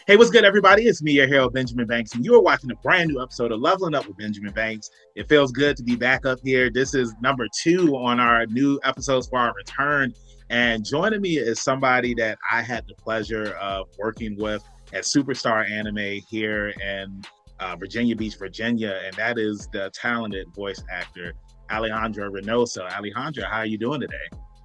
Hey, what's good, everybody? It's me, your hero, Benjamin Banks, and you are watching a brand new episode of Leveling Up with Benjamin Banks. It feels good to be back up here. This is number 2 on our new episodes for our return. And joining me is somebody that I had the pleasure of working with at Superstar Anime here in Virginia Beach, Virginia. And that is the talented voice actor, Alejandra Reynoso. Alejandra, how are you doing today?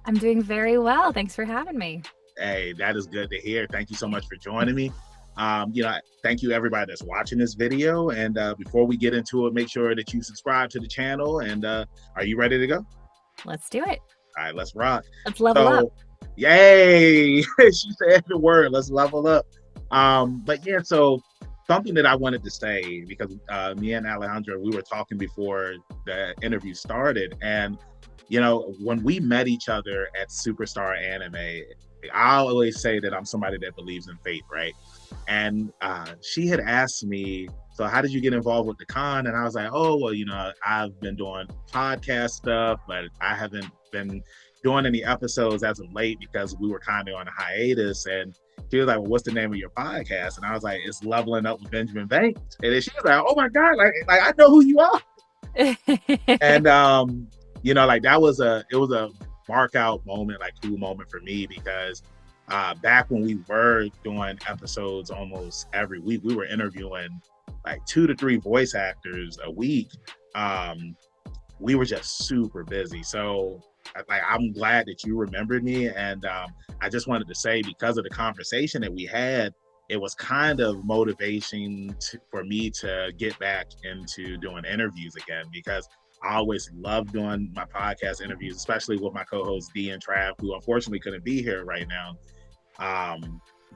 I'm doing very well. Thanks for having me. Hey, that is good to hear. Thank you so much for joining me. Thank you everybody that's watching this video. And before we get into it, make sure that you subscribe to the channel. And are you ready to go? Let's do it. All right, let's rock. Let's level up. Yay! She said the word. Let's level up. So something that I wanted to say, because me and Alejandra, we were talking before the interview started, and when we met each other at Superstar Anime, I always say that I'm somebody that believes in fate, right? And she had asked me, so how did you get involved with the con? And I was like, oh, well, I've been doing podcast stuff, but I haven't been doing any episodes as of late because we were kind of on a hiatus. And she was like, well, what's the name of your podcast? And I was like, it's Leveling Up with Benjamin Banks. And then she was like, oh my God, like I know who you are. And, that was a mark out moment, like cool moment for me, because back when we were doing episodes almost every week, we were interviewing like 2 to 3 voice actors a week. We were just super busy. So I'm glad that you remembered me. And I just wanted to say, because of the conversation that we had, it was kind of motivation for me to get back into doing interviews again, because I always love doing my podcast interviews, especially with my co-hosts D and Trav, who unfortunately couldn't be here right now.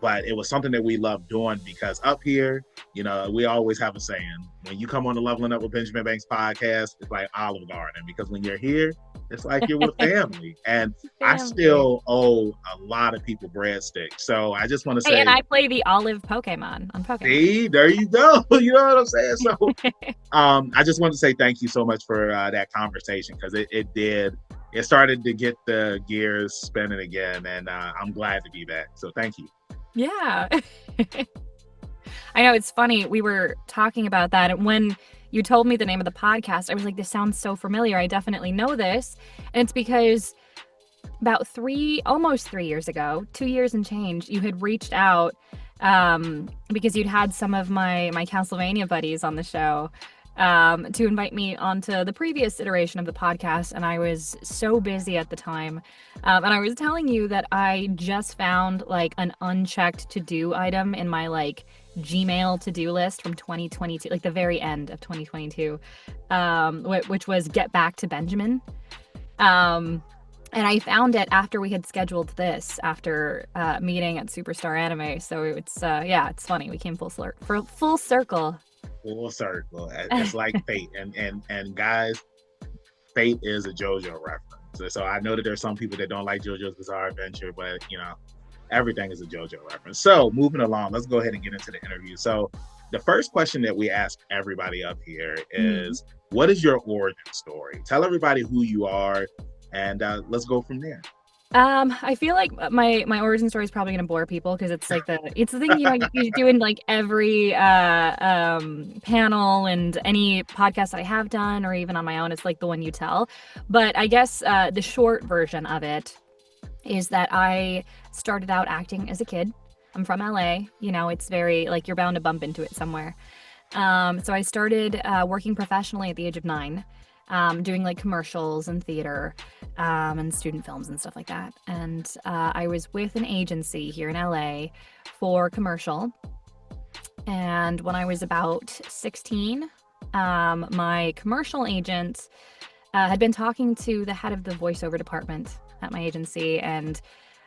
But it was something that we love doing, because up here, we always have a saying, when you come on the Leveling Up with Benjamin Banks podcast, it's like Olive Garden, because when you're here, it's like you're with family. And I still owe a lot of people breadsticks. So I just want to say, and I play the olive Pokemon on Pokemon. See, there you go. You know what I'm saying? So I just want to say thank you so much for that conversation, because it started to get the gears spinning again, and I'm glad to be back. So thank you. Yeah. I know, it's funny. We were talking about that, and when you told me the name of the podcast, I was like, this sounds so familiar. I definitely know this. And it's because about almost 3 years ago, 2 years and change, you had reached out because you'd had some of my Castlevania buddies on the show to invite me onto the previous iteration of the podcast. And I was so busy at the time. And I was telling you that I just found like an unchecked to-do item in my Gmail to-do list from 2022, like the very end of 2022, which was get back to Benjamin. And I found it after we had scheduled this, after meeting at Superstar Anime. So it's funny. We came full circle. Full circle. It's like fate. And guys, fate is a JoJo reference. So I know that there's some people that don't like JoJo's Bizarre Adventure, but everything is a JoJo reference. So moving along, let's go ahead and get into the interview. So the first question that we ask everybody up here is, what is your origin story? Tell everybody who you are, and let's go from there. I feel like my origin story is probably going to bore people, because it's like it's the thing you do in like every panel and any podcast that I have done, or even on my own. It's like the one you tell. But I guess the short version of it is that I started out acting as a kid. I'm from LA. It's very like you're bound to bump into it somewhere. So I started working professionally at the age of 9. Doing like commercials and theater and student films and stuff like that. And I was with an agency here in LA for commercial. And when I was about 16, my commercial agent had been talking to the head of the voiceover department at my agency. And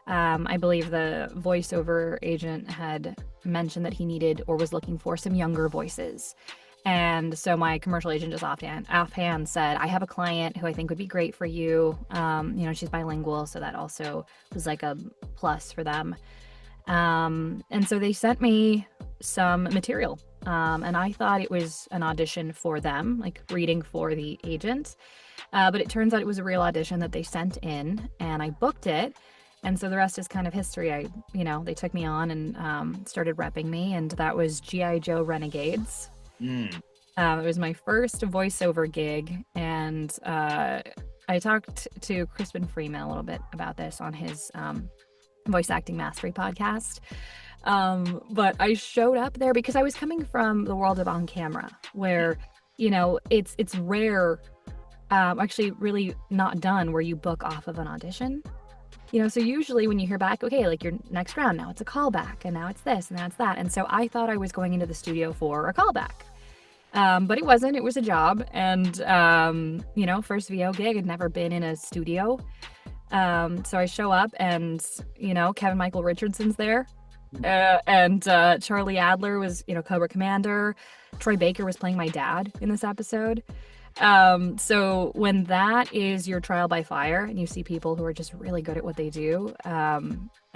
I believe the voiceover agent had mentioned that he needed or was looking for some younger voices. And so my commercial agent just offhand said, I have a client who I think would be great for you. She's bilingual, so that also was like a plus for them. And so they sent me some material. And I thought it was an audition for them, like reading for the agent. But it turns out it was a real audition that they sent in, and I booked it. And so the rest is kind of history. They took me on and started repping me, and that was G.I. Joe Renegades. It was my first voiceover gig, and I talked to Crispin Freeman a little bit about this on his voice acting mastery podcast. But I showed up there because I was coming from the world of on camera, where it's rare, actually really not done, where you book off of an audition. So usually when you hear back, okay, like your next round, now it's a callback, and now it's this, and now it's that. And so I thought I was going into the studio for a callback. But it wasn't. It was a job. And, first VO gig, I'd never been in a studio. So I show up and, Kevin Michael Richardson's there. And Charlie Adler was, Cobra Commander. Troy Baker was playing my dad in this episode. So when that is your trial by fire and you see people who are just really good at what they do, I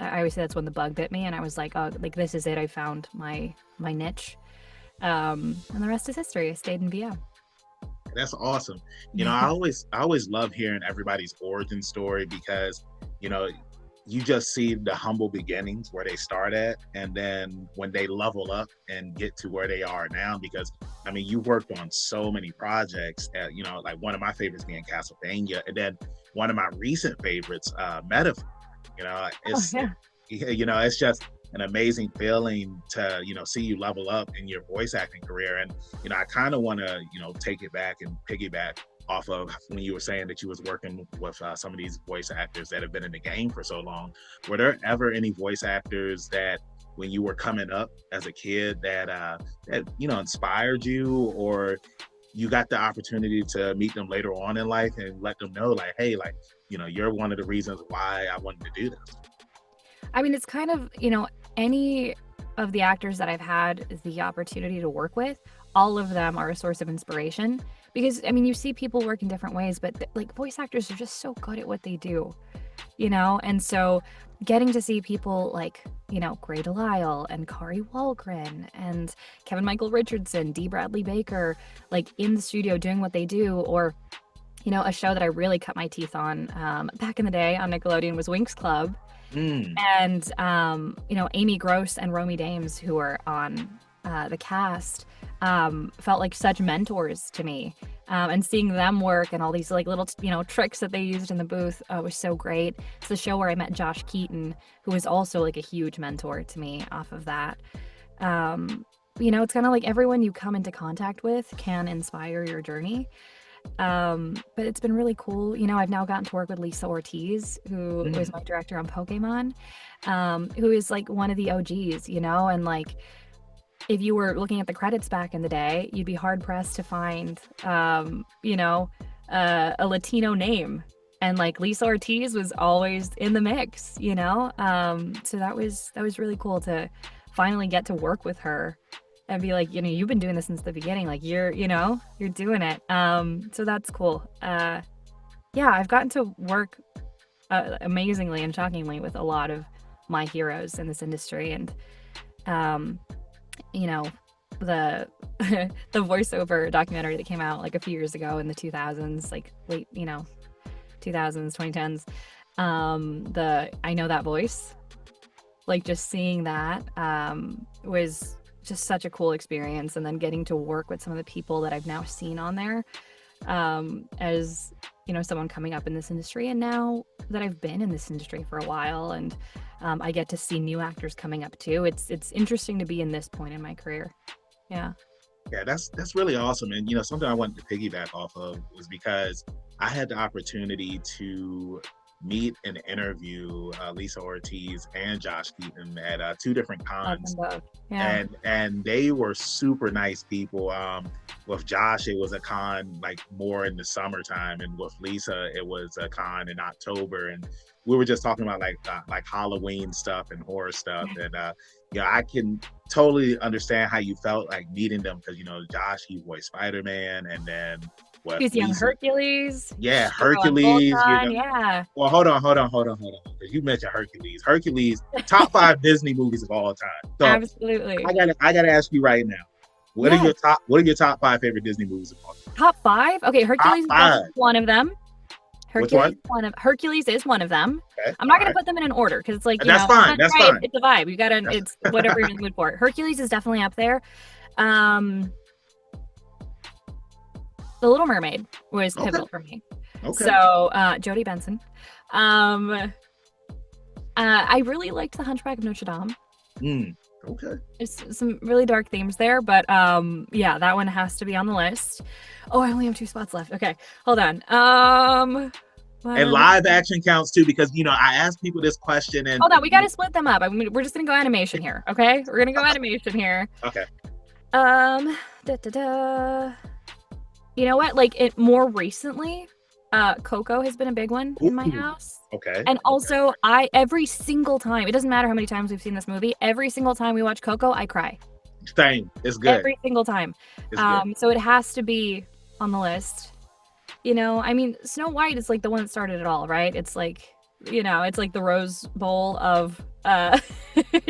always say that's when the bug bit me, and I was like, oh, like this is it. I found my niche. And the rest is history. I stayed in VO. That's awesome. I always love hearing everybody's origin story, because, you just see the humble beginnings where they start at, and then when they level up and get to where they are now, because you worked on so many projects, like one of my favorites being Castlevania, and then one of my recent favorites, Metaphor. It's just an amazing feeling to see you level up in your voice acting career. And I kind of want to take it back and piggyback off of when you were saying that you was working with some of these voice actors that have been in the game for so long. Were there ever any voice actors that when you were coming up as a kid that inspired you, or you got the opportunity to meet them later on in life and let them know, like, hey, like, you're one of the reasons why I wanted to do this? It's kind of, any of the actors that I've had the opportunity to work with, all of them are a source of inspiration, because, you see people work in different ways, but like voice actors are just so good at what they do, and so getting to see people like, Gray Delisle and Kari Walgren and Kevin Michael Richardson, D. Bradley Baker, like in the studio doing what they do, or, a show that I really cut my teeth on back in the day on Nickelodeon was Winx Club. And, Amy Gross and Romy Dames, who were on the cast, felt like such mentors to me. And seeing them work and all these like little, tricks that they used in the booth was so great. It's the show where I met Josh Keaton, who was also like a huge mentor to me off of that. It's kind of like everyone you come into contact with can inspire your journey. But it's been really cool. I've now gotten to work with Lisa Ortiz, who was my director on Pokemon, who is like one of the OGs, and like, if you were looking at the credits back in the day, you'd be hard pressed to find, a Latino name. And like Lisa Ortiz was always in the mix, so that was really cool to finally get to work with her and be like, you've been doing this since the beginning, like you're doing it. So that's cool. I've gotten to work amazingly and shockingly with a lot of my heroes in this industry, and the the voiceover documentary that came out like a few years ago in the 2000s, like late 2000s, 2010s, the I Know That Voice, like just seeing that was just such a cool experience. And then getting to work with some of the people that I've now seen on there, as someone coming up in this industry, and now that I've been in this industry for a while, and I get to see new actors coming up too. It's interesting to be in this point in my career. Yeah, that's really awesome. And something I wanted to piggyback off of was because I had the opportunity to meet and interview Lisa Ortiz and Josh Keaton at two different cons. And they were super nice people. With Josh, it was a con like more in the summertime, and with Lisa, it was a con in October. And we were just talking about like Halloween stuff and horror stuff. And I can totally understand how you felt like meeting them, because Josh, he voiced Spider-Man, and then he's young Hercules. Yeah, Hercules. Yeah. Well, hold on. You mentioned Hercules. Hercules, top 5 Disney movies of all time. So absolutely. I gotta ask you right now. What are your top 5 favorite Disney movies of all time? Top 5? Okay, Hercules is one of them. Which one? Hercules is one of them. Okay. I'm All not gonna right. put them in an order because it's like, That's fine. That's right, fine. it's a vibe. You gotta, it's whatever you're in the mood for. Hercules is definitely up there. Um, The Little Mermaid was Okay. pivotal for me. Okay. So Jodie Benson. I really liked The Hunchback of Notre Dame. Okay. There's some really dark themes there, but yeah, that one has to be on the list. Oh, I only have 2 spots left. Okay, hold on. And live action counts too, because I asked people this question and hold on, we gotta split them up. I mean, we're just gonna go animation here, okay? We're gonna go animation here. Okay. You know what? Like it more recently, Coco has been a big one in my house. Okay. And also, every single time, it doesn't matter how many times we've seen this movie, every single time we watch Coco, I cry. Same. It's good. Every single time. Good. So it has to be on the list. I mean, Snow White is like the one that started it all, right? It's like, it's like the Rose Bowl of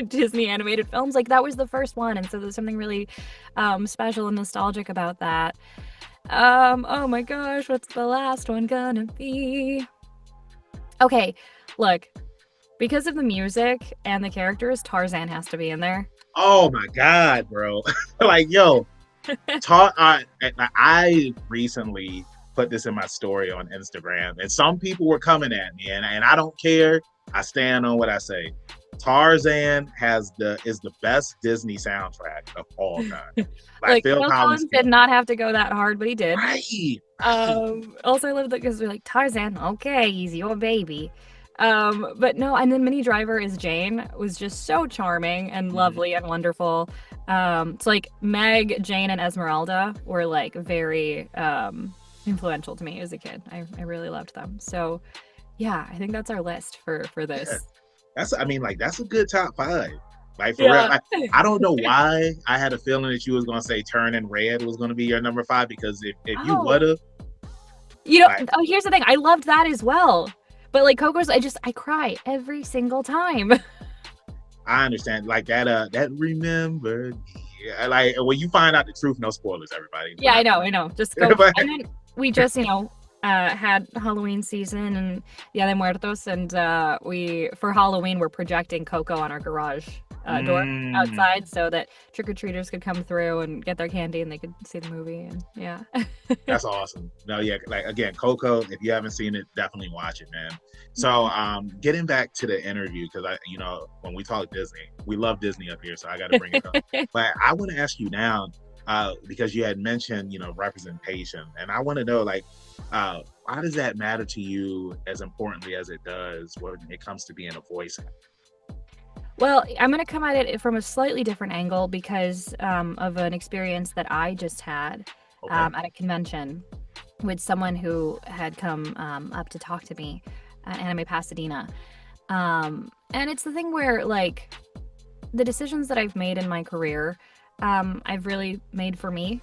Disney animated films. Like that was the first one, and so there's something really special and nostalgic about that. Oh my gosh, what's the last one gonna be? Okay, look, because of the music and the characters, Tarzan has to be in there. Oh my God, bro. Like, yo, I recently put this in my story on Instagram, and some people were coming at me, and I don't care. I stand on what I say. Tarzan is the best Disney soundtrack of all time. Like Phil Collins did not have to go that hard, but he did. Right. Also, I love that because we're like, Tarzan, okay, he's your baby. But no, and then Minnie Driver as Jane was just so charming and lovely and wonderful. It's like Meg, Jane, and Esmeralda were like very influential to me as a kid. I really loved them. So yeah, I think that's our list for this. Yeah. That's a good top 5. Like for real. Like, I don't know why I had a feeling that you was gonna say Turning Red was gonna be your number 5, because if you would've, here's the thing, I loved that as well. But like Coco's, I cry every single time. I understand. Like that remember. Yeah, like when you find out the truth, no spoilers, everybody. Yeah, I know. Just go. And then we just, had Halloween season and Dia de Muertos, and for Halloween we're projecting Coco on our garage door outside so that trick-or-treaters could come through and get their candy and they could see the movie. And yeah. That's awesome. No, yeah, like again, Coco, if you haven't seen it, definitely watch it, man. So getting back to the interview, because when we talk Disney, we love Disney up here, so I got to bring it up. But I want to ask you now, because you had mentioned representation, and I want to know, like, why does that matter to you as importantly as it does when it comes to being a voice actor? Well, I'm going to come at it from a slightly different angle because of an experience that I just had at a convention with someone who had come up to talk to me at Anime Pasadena. And it's the thing where, like, the decisions that I've made in my career, I've really made for me,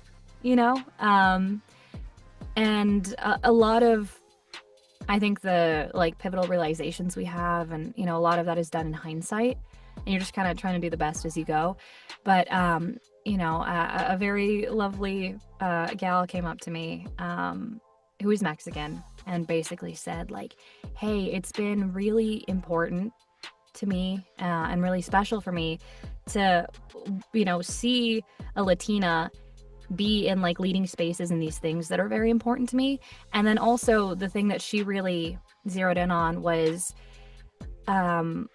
and a lot of, I think, the like pivotal realizations we have, and a lot of that is done in hindsight, and you're just kind of trying to do the best as you go. But a very lovely gal came up to me who is Mexican and basically said, like, hey, it's been really important to me and really special for me to see a Latina be in like leading spaces in these things that are very important to me. And then also the thing that she really zeroed in on was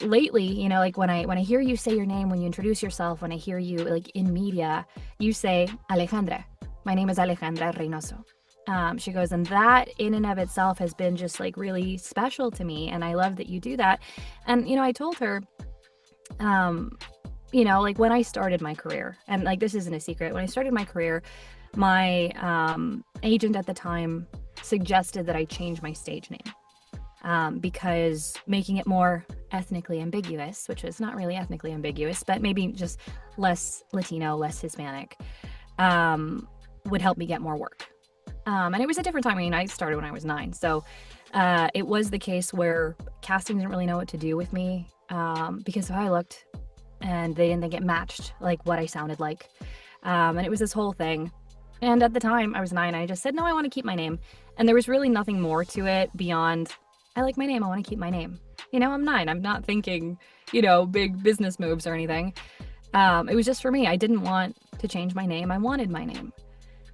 lately, like when I hear you say your name, when you introduce yourself, when I hear you like in media, you say Alejandra. My name is Alejandra Reynoso. She goes, and that in and of itself has been just like really special to me, and I love that you do that. And I told her like when I started my career, and like this isn't a secret, when I started my career, my agent at the time suggested that I change my stage name because making it more ethnically ambiguous, which was not really ethnically ambiguous, but maybe just less Latino, less Hispanic, would help me get more work. And it was a different time. I mean, I started when I was 9, so it was the case where casting didn't really know what to do with me because of how I looked, and they didn't think it matched like what I sounded like, and it was this whole thing. And at the time, I was 9. I just said, no, I want to keep my name. And there was really nothing more to it beyond, I like my name. I want to keep my name. You know, I'm 9. I'm not thinking, big business moves or anything. It was just for me. I didn't want to change my name. I wanted my name.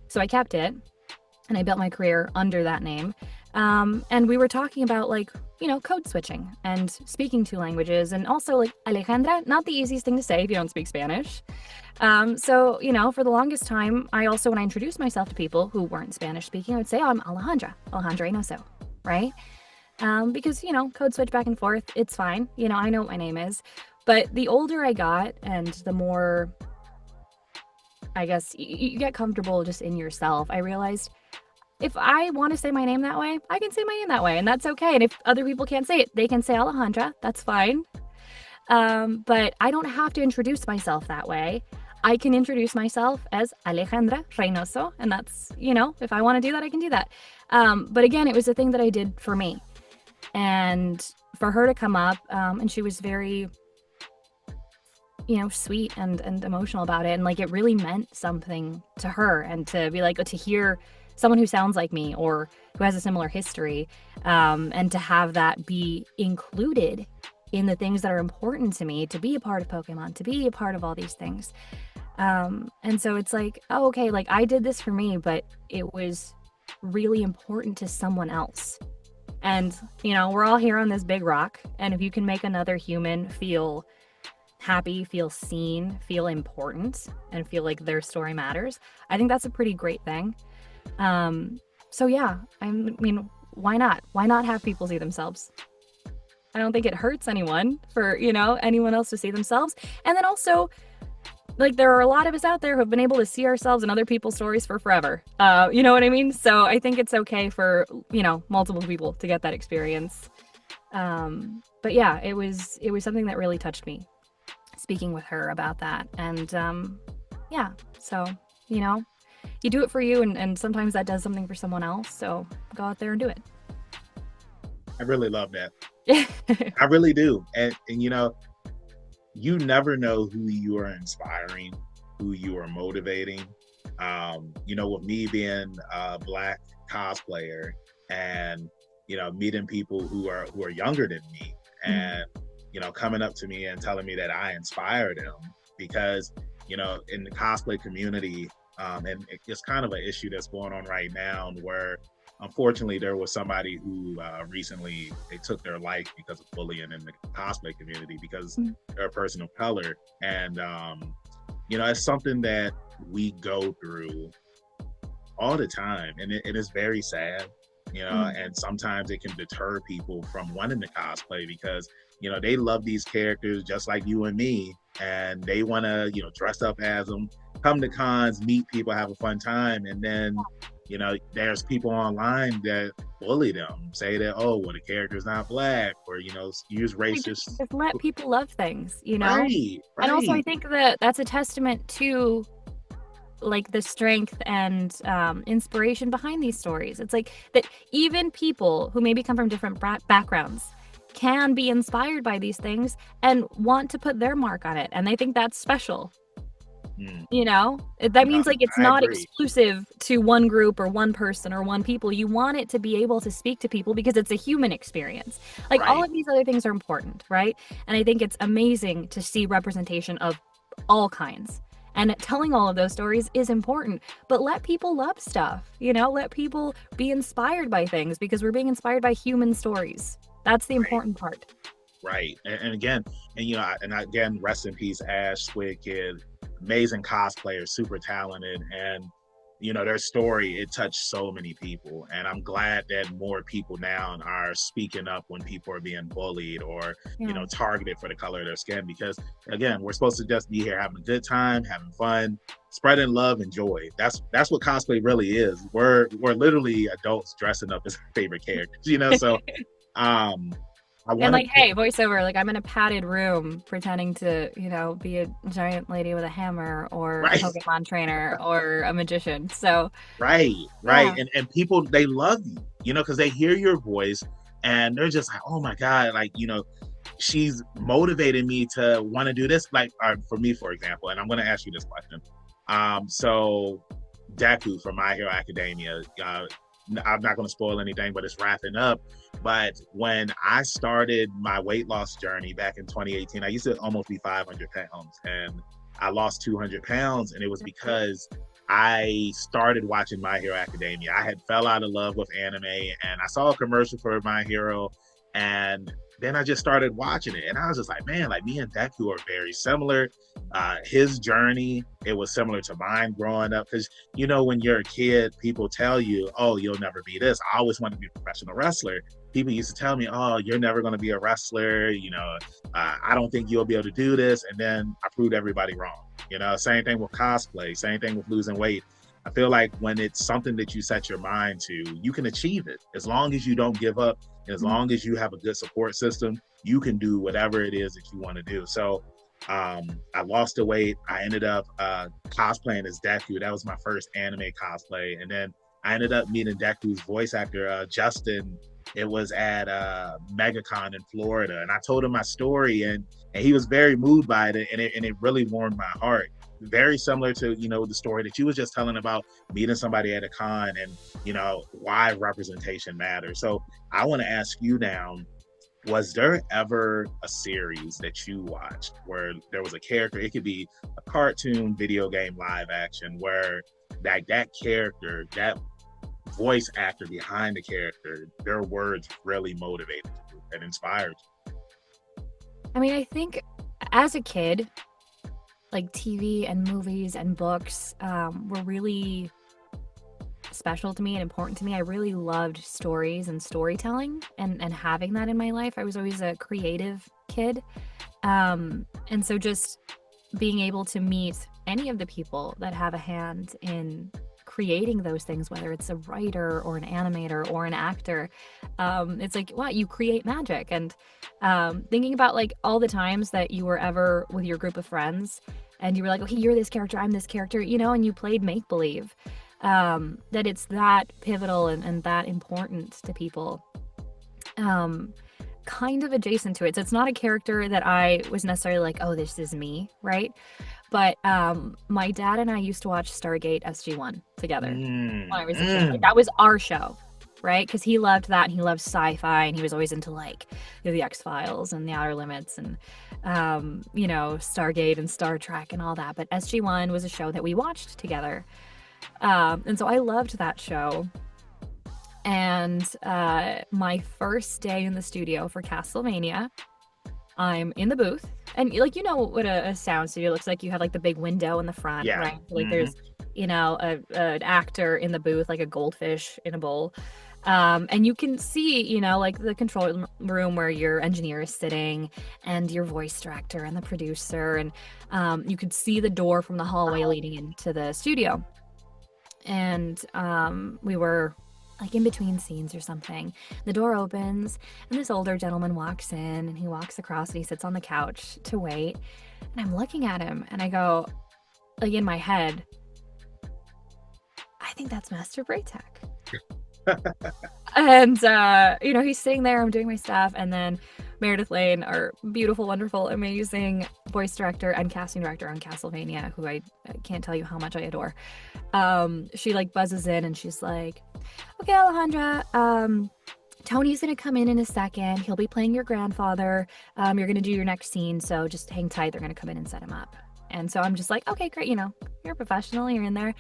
So I kept it, and I built my career under that name. And we were talking about code switching and speaking 2 languages, and also Alejandra, not the easiest thing to say if you don't speak Spanish. So, for the longest time, I also, when I introduced myself to people who weren't Spanish speaking, I would say, oh, I'm Alejandra Reynoso, right? Because, code switch back and forth, it's fine. I know what my name is. But the older I got and the more, I guess, you get comfortable just in yourself, I realized if I want to say my name that way, I can say my name that way, and that's okay. And if other people can't say it, they can say Alejandra, that's fine. But I don't have to introduce myself that way. I can introduce myself as Alejandra Reynoso, and that's, if I want to do that, I can do that. But again, it was a thing that I did for me. And for her to come up, and she was very, sweet and emotional about it. And it really meant something to her, and to be to hear someone who sounds like me or who has a similar history, and to have that be included in the things that are important to me, to be a part of Pokemon, to be a part of all these things. And so it's oh, okay, I did this for me, but it was really important to someone else. And, we're all here on this big rock. And if you can make another human feel happy, feel seen, feel important, and feel like their story matters, I think that's a pretty great thing. So yeah, I mean, why not? Why not have people see themselves? I don't think it hurts anyone for, anyone else to see themselves. And then also, there are a lot of us out there who have been able to see ourselves in other people's stories for forever. You know what I mean? So I think it's okay for, multiple people to get that experience. But yeah, it was something that really touched me, speaking with her about that. And yeah, so, you do it for you, and sometimes that does something for someone else. So go out there and do it. I really love that. I really do. And you never know who you are inspiring, who you are motivating. With me being a Black cosplayer, and meeting people who are younger than me, and coming up to me and telling me that I inspire them, because in the cosplay community, and it's kind of an issue that's going on right now, where unfortunately there was somebody who recently, they took their life because of bullying in the cosplay community, because they're a person of color. And it's something that we go through all the time, and it is very sad, and sometimes it can deter people from wanting to cosplay, because they love these characters just like you and me, and they want to dress up as them, come to cons, meet people, have a fun time. And then there's people online that bully them, say that, oh, well, the character's not Black, or use racist. Just let people love things, Right. And also, I think that that's a testament to the strength and inspiration behind these stories. It's that even people who maybe come from different backgrounds can be inspired by these things and want to put their mark on it, and they think that's special. That means it's not exclusive to one group or one person or one people. You want it to be able to speak to people because it's a human experience. Right. All of these other things are important, right? And I think it's amazing to see representation of all kinds. And telling all of those stories is important, but let people love stuff, let people be inspired by things, because we're being inspired by human stories. That's the important part. Right. And again, rest in peace, Ash, Squid Kid, amazing cosplayer, super talented. And, their story, it touched so many people. And I'm glad that more people now are speaking up when people are being bullied or, targeted for the color of their skin. Because again, we're supposed to just be here having a good time, having fun, spreading love and joy. That's what cosplay really is. We're literally adults dressing up as our favorite characters, so hey, voiceover, I'm in a padded room pretending to, be a giant lady with a hammer, or a Pokemon trainer, or a magician. So right. Yeah. And people, they love you, because they hear your voice and they're just like, oh my God, she's motivated me to want to do this. For me, for example, and I'm going to ask you this question. So Deku from My Hero Academia. I'm not going to spoil anything, but it's wrapping up. But when I started my weight loss journey back in 2018, I used to almost be 500 pounds, and I lost 200 pounds, and it was because I started watching My Hero Academia. I had fell out of love with anime, and I saw a commercial for My Hero, and then I just started watching it, and I was just like, man, like me and Deku are very similar. His journey, it was similar to mine growing up, because you know when you're a kid, people tell you, oh, you'll never be this. I always wanted to be a professional wrestler. People used to tell me, oh, you're never going to be a wrestler. I don't think you'll be able to do this. And then I proved everybody wrong. Same thing with cosplay, same thing with losing weight. I feel like when it's something that you set your mind to, you can achieve it. As long as you don't give up, as long as you have a good support system, you can do whatever it is that you want to do. So I lost the weight. I ended up cosplaying as Deku. That was my first anime cosplay. And then I ended up meeting Deku's voice actor, Justin. It was at MegaCon in Florida. And I told him my story, and he was very moved by it, and it really warmed my heart. Very similar to, the story that you was just telling about meeting somebody at a con and, why representation matters. So I want to ask you now, was there ever a series that you watched where there was a character, it could be a cartoon, video game, live action, where that character, that voice actor behind the character, their words really motivated you and inspired you? I mean, I think as a kid, like TV and movies and books were really special to me and important to me. I really loved stories and storytelling and having that in my life. I was always a creative kid. And so just being able to meet any of the people that have a hand in creating those things, whether it's a writer or an animator or an actor, it's like, wow, you create magic. And thinking about like all the times that you were ever with your group of friends and you were like, okay, you're this character, I'm this character, and you played make-believe, that it's that pivotal and that important to people. Kind of adjacent to it. So it's not a character that I was necessarily like, oh, this is me, right? But my dad and I used to watch Stargate SG-1 together when I was a kid. Like, that was our show, right? Because he loved that, and he loved sci-fi, and he was always into like the X-Files and the Outer Limits and Stargate and Star Trek and all that. But SG-1 was a show that we watched together, and so I loved that show. And my first day in the studio for Castlevania, I'm in the booth, and like, what a sound studio looks like. You have like the big window in the front, Yeah. right? Like there's an actor in the booth, like a goldfish in a bowl, and you can see like the control room where your engineer is sitting and your voice director and the producer, and you could see the door from the hallway leading into the studio. And we were like in between scenes or something. The door opens and this older gentleman walks in, and he walks across and he sits on the couch to wait. And I'm looking at him and I go, like in my head, I think that's Master Braytek. And he's sitting there, I'm doing my stuff, and then Meredith Lane, our beautiful, wonderful, amazing voice director and casting director on Castlevania, who I can't tell you how much I adore, she like buzzes in and she's like, okay, Alejandra, Tony's gonna come in a second. He'll be playing your grandfather. You're gonna do your next scene, so just hang tight. They're gonna come in and set him up. And so I'm just like, okay, great. You're a professional. You're in there.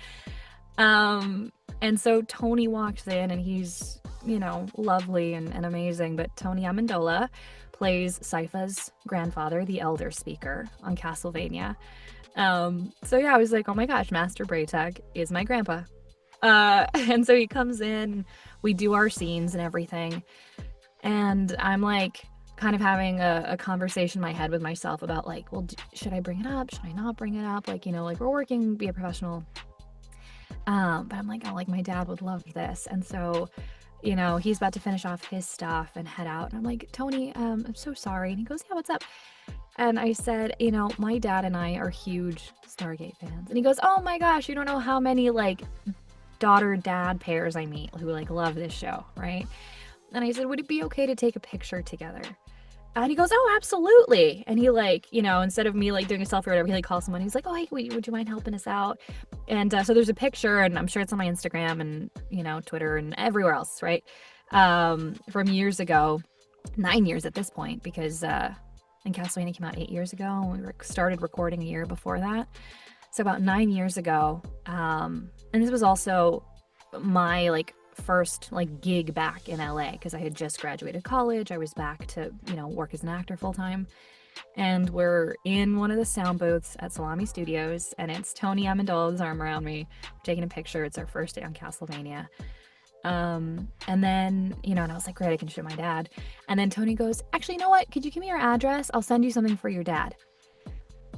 And so Tony walks in, and he's, lovely and amazing. But Tony Amendola plays Sypha's grandfather, the elder speaker on Castlevania. So yeah, I was like, oh my gosh, Master Braytek is my grandpa. And so he comes in, we do our scenes and everything. And I'm like kind of having a conversation in my head with myself about like, well, should I bring it up? Should I not bring it up? Like, like we're working, be a professional. But I'm like, oh, like my dad would love this. And so, he's about to finish off his stuff and head out. And I'm like, Tony, I'm so sorry. And he goes, yeah, what's up? And I said, my dad and I are huge Stargate fans. And he goes, oh my gosh, you don't know how many like daughter-dad pairs I meet who like love this show, right? And I said, would it be okay to take a picture together? And he goes, oh, absolutely. And he like, instead of me like doing a selfie or whatever, he like calls someone. He's like, oh, hey, would you mind helping us out? And so there's a picture, and I'm sure it's on my Instagram and, Twitter and everywhere else, right? From years ago, 9 years at this point, because and Castlevania came out 8 years ago, and we started recording a year before that. So about 9 years ago. And this was also my like first like gig back in LA, because I had just graduated college. I was back to work as an actor full time, and we're in one of the sound booths at Salami Studios, and it's Tony Amendola with his arm around me. We're taking a picture. It's our first day on Castlevania. And then and I was like, great, I can show my dad. And then Tony goes, actually, you know what, could you give me your address? I'll send you something for your dad.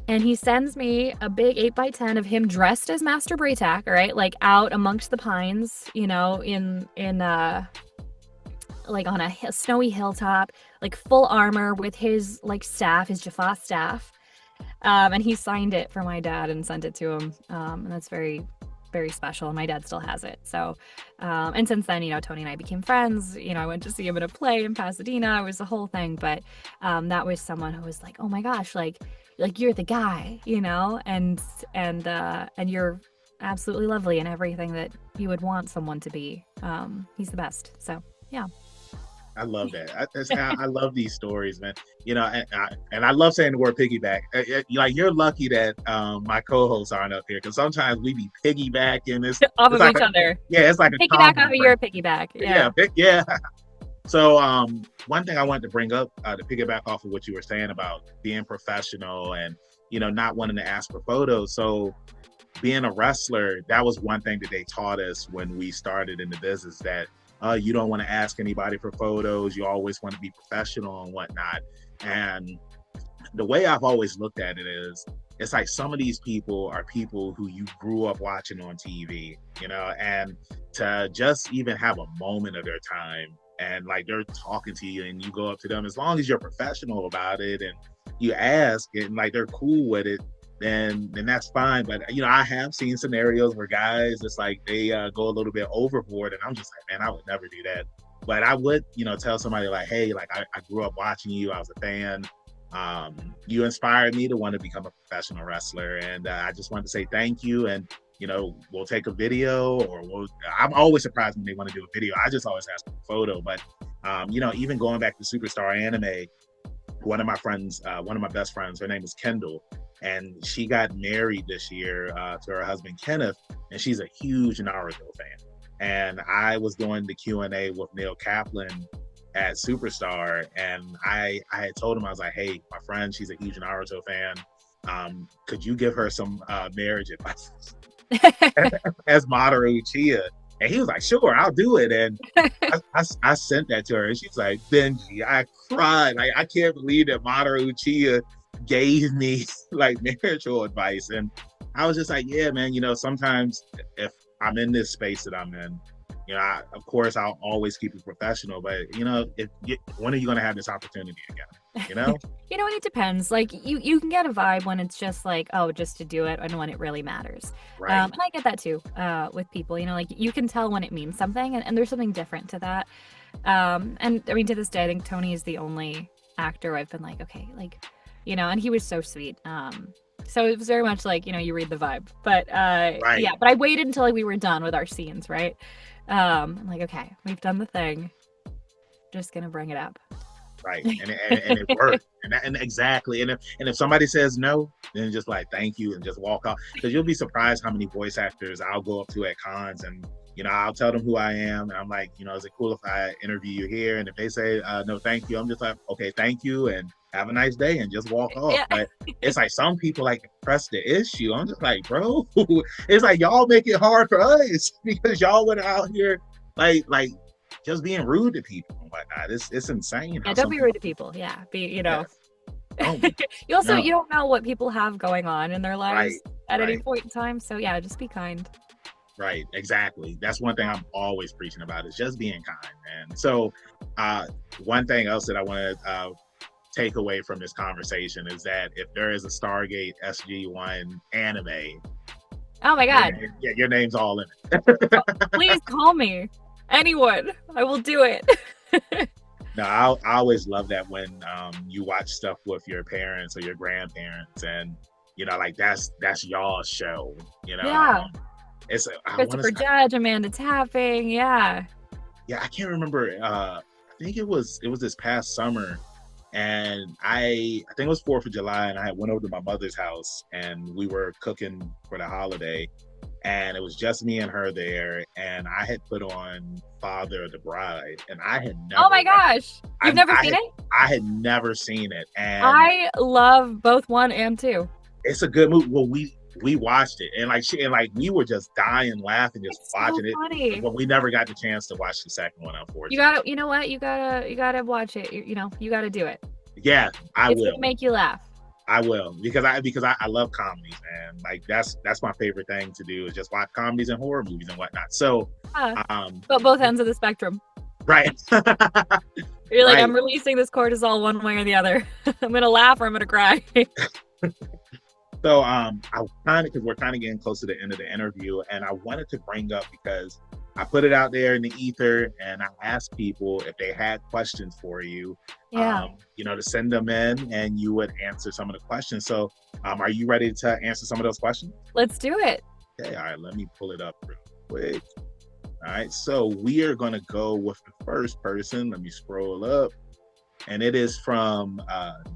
And he sends me a big 8x10 of him dressed as Master Braytac, right? Like out amongst the pines, in like on a snowy hilltop, like full armor with his like staff, his Jaffa staff. And he signed it for my dad and sent it to him. And that's very, very special. And my dad still has it. So, and since then, Tony and I became friends. I went to see him in a play in Pasadena. It was the whole thing. But that was someone who was like, oh my gosh, like you're the guy, and you're absolutely lovely and everything that you would want someone to be. He's the best. So yeah. I love that. I love these stories, man. And I love saying the word piggyback. Like, you're lucky that my co-hosts aren't up here, because sometimes we be piggybacking this off of each other. Yeah, it's like a piggyback off of your piggyback. Yeah. So one thing I wanted to bring up to piggyback off of what you were saying about being professional and not wanting to ask for photos. So being a wrestler, that was one thing that they taught us when we started in the business, that you don't want to ask anybody for photos. You always want to be professional and whatnot. And the way I've always looked at it is, it's like some of these people are people who you grew up watching on TV, and to just even have a moment of their time, and like they're talking to you and you go up to them, as long as you're professional about it and you ask and like they're cool with it, then that's fine. But I have seen scenarios where guys, it's like they go a little bit overboard, and I'm just like, man, I would never do that. But I would tell somebody like, hey, like I grew up watching you, I was a fan, you inspired me to want to become a professional wrestler, and I just wanted to say thank you. And we'll take a video, or I'm always surprised when they want to do a video. I just always ask for a photo. But even going back to Superstar Anime, one of my best friends, her name is Kendall, and she got married this year to her husband Kenneth, and she's a huge Naruto fan. And I was doing the Q&A with Neil Kaplan at Superstar, and I had told him, I was like, hey, my friend, she's a huge Naruto fan. Could you give her some marriage advice as Mamoru Uchiha? And he was like, sure, I'll do it. And I sent that to her, and she's like, Benji, I cried. Like, I can't believe that Mamoru Uchiha gave me like marital advice. And I was just like, yeah, man, sometimes if I'm in this space that I'm in, of course I'll always keep it professional, but when are you going to have this opportunity again? And it depends. Like you can get a vibe when it's just like, oh, just to do it, and when it really matters. Right. And I get that too with people. Like you can tell when it means something, and there's something different to that. And I mean, to this day, I think Tony is the only actor I've been like, okay, like, and he was so sweet. So it was very much like, you read the vibe. But right. Yeah, but I waited until like we were done with our scenes, right? I'm like, okay, we've done the thing. Just gonna bring it up. Right, and it worked, and exactly. And if somebody says no, then just like thank you and just walk off, because you'll be surprised how many voice actors I'll go up to at cons, and I'll tell them who I am, and I'm like, is it cool if I interview you here? And if they say no, thank you, I'm just like, okay, thank you, and have a nice day, and just walk off. Yeah. But it's like some people like press the issue. I'm just like, bro, it's like y'all make it hard for us because y'all went out here like just being rude to people and whatnot. It's insane. Yeah, don't be rude to people. Yeah, you also you don't know what people have going on in their lives at any point in time. So yeah, just be kind. Right, exactly. That's one thing I'm always preaching about, is just being kind, man. So one thing else that I want to take away from this conversation is that if there is a Stargate SG-1 anime, oh my god, your name's all in it. Please call me. Anyone, I will do it. No, I always love that when you watch stuff with your parents or your grandparents, and like that's y'all's show. Yeah. It's I want Christopher to Judge, Amanda Tapping. Yeah. yeah, I can't remember. I think it was this past summer, and I think it was 4th of July, and I went over to my mother's house, and we were cooking for the holiday, and it was just me and her there, and I had put on Father of the Bride, and I had Oh never my gosh. You've never seen it? I had never seen it, and I love both 1 and 2. it's a good movie. Well, we watched it, and we were just dying laughing just It's so watching it, funny. but we never got the chance to watch the second one, unfortunately. You know what? You gotta watch it. You gotta do it. Yeah, I It's will. gonna make you laugh. I will because I love comedies, man. Like that's my favorite thing to do is just watch comedies and horror movies and whatnot. So, But both ends of the spectrum. right. You're like, Right. I'm releasing this cortisol one way or the other. I'm gonna laugh or I'm gonna cry. So I kind of because we're kind of getting close to the end of the interview, and I wanted to bring up because I put it out there in the ether, and I asked people if they had questions for you, Yeah. to send them in, and you would answer some of the questions. So, are you ready to answer some of those questions? Let's do it. Okay, all right, let me pull it up real quick. All right, so we are gonna go with the first person. Let me scroll up, and it is from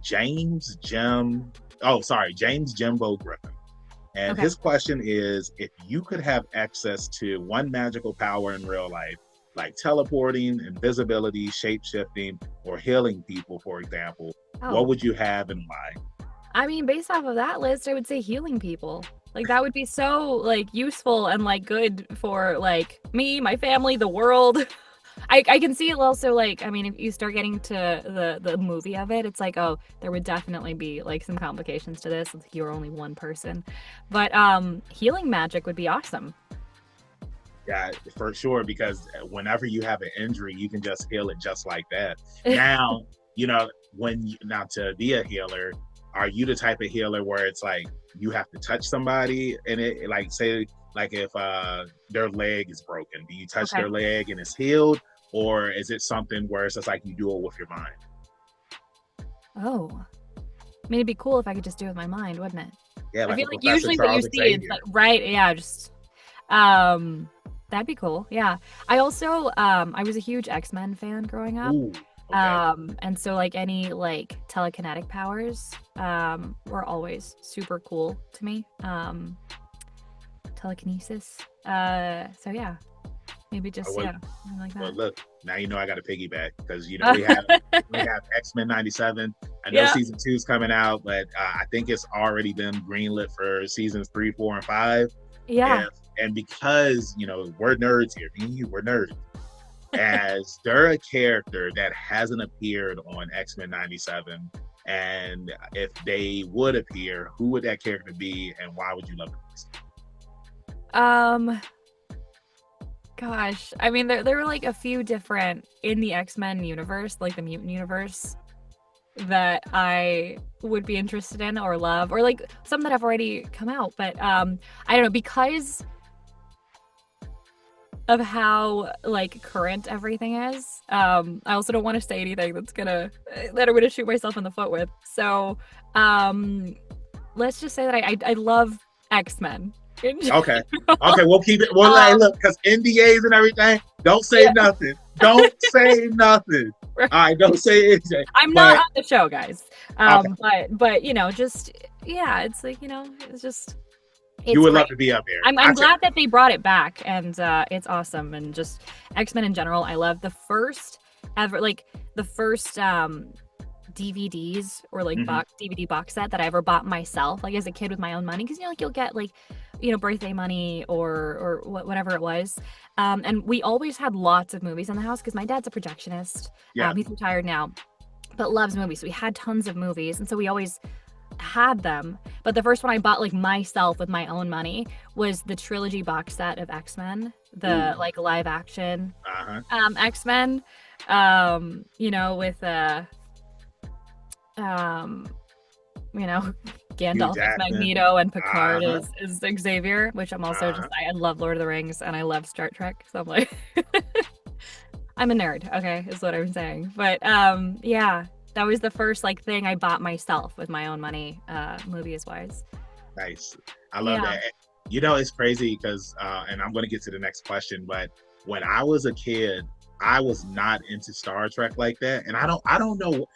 James Jimbo Griffin. And Okay. his question is, if you could have access to one magical power in real life, like teleporting, invisibility, shape-shifting, or healing people, for example, Oh. what would you have and why? I mean, based off of that list, I would say healing people. Like that would be so like useful and like good for like me, my family, the world. I can see it also like, I mean, if you start getting to the movie of it, it's like, oh, there would definitely be like some complications to this. It's like you're only one person. But healing magic would be awesome. Yeah, for sure, because whenever you have an injury, you can just heal it just like that. Now, now to be a healer, are you the type of healer where it's like you have to touch somebody and it like say like if their leg is broken, do you touch Okay. their leg and it's healed, or is it something where it's just like you do it with your mind? Oh. I mean, it'd be cool if I could just do it with my mind, wouldn't it? Yeah, I like feel a like Professor usually what you Charles see is Xavier. like, right, yeah, just that'd be cool. Yeah. I also I was a huge X-Men fan growing up. Ooh, okay. And so like any like telekinetic powers were always super cool to me. Telekinesis. So yeah. Maybe just Well, something like well, that. look, now you know I got to piggyback because we have X-Men '97. I know Yeah. season 2 is coming out, but I think it's already been greenlit for seasons 3, 4, and 5. Yeah. And because we're nerds here, me and you, we're nerds. As they're a character that hasn't appeared on X-Men '97, and if they would appear, who would that character be, and why would you love it? Gosh, I mean, there were like a few different in the X-Men universe, like the mutant universe, that I would be interested in or love, or like some that have already come out. But I don't know, because of how like current everything is. I also don't want to say anything that I'm gonna shoot myself in the foot with. So let's just say that I love X-Men. Okay, we'll keep it. Well, hey, look, because NDAs and everything. Don't say nothing. Don't say nothing. All right, don't say anything. I'm not on the show, guys. Okay. But just it's like it's just. You would love to be up there. I'm glad that they brought it back, and it's awesome. And just X-Men in general, I love the first DVDs or like DVD box set that I ever bought myself, like as a kid with my own money, because like you'll get like birthday money or whatever it was, and we always had lots of movies in the house because my dad's a projectionist. Yeah. He's retired now, but loves movies, so we had tons of movies, and so we always had them. But the first one I bought like myself with my own money was the trilogy box set of X-Men, the like live action X-Men, with Gandalf as Magneto and Picard is Xavier, which I'm also I love Lord of the Rings and I love Star Trek, so I'm like I'm a nerd, okay, is what I'm saying. But yeah, that was the first like thing I bought myself with my own money, movies wise. Nice. I love Yeah. that. You know, it's crazy because, and I'm going to get to the next question, but when I was a kid, I was not into Star Trek like that, and I don't know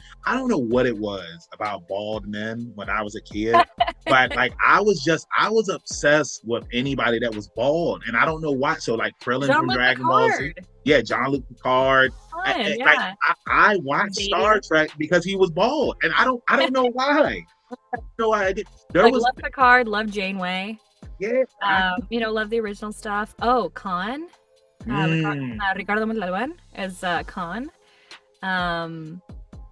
what it was about bald men when I was a kid, but like I was obsessed with anybody that was bald, and I don't know why. So like Krillin from Jean-Luc Dragon Ball Z, Picard. yeah, Jean-Luc Picard. Fun, Like yeah. I watched Star Xavier. Trek because he was bald, and I don't know why. No, I did. There Like was, love Picard, love Janeway. yeah, Love the original stuff. Oh, Khan. mm, Ricardo Montalban as Khan. Um,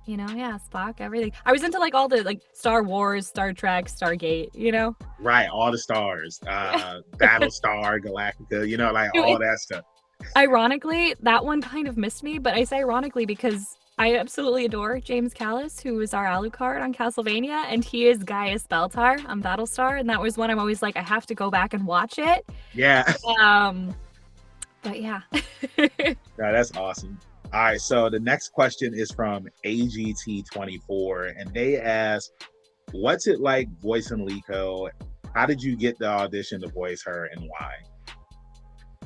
yeah, Spock, everything. I was into like all the like Star Wars, Star Trek, Stargate. right, all the stars, Battlestar Galactica, you know, like all that stuff. Ironically, that one kind of missed me, but I say ironically because I absolutely adore James Callis, who is our Alucard on Castlevania, and he is Gaius Baltar on Battlestar, and that was one I'm always like, I have to go back and watch it. Yeah, Um, but yeah. no, that's awesome. All right, so the next question is from AGT24, and they ask, "What's it like voicing Liko? How did you get the audition to voice her, and why?"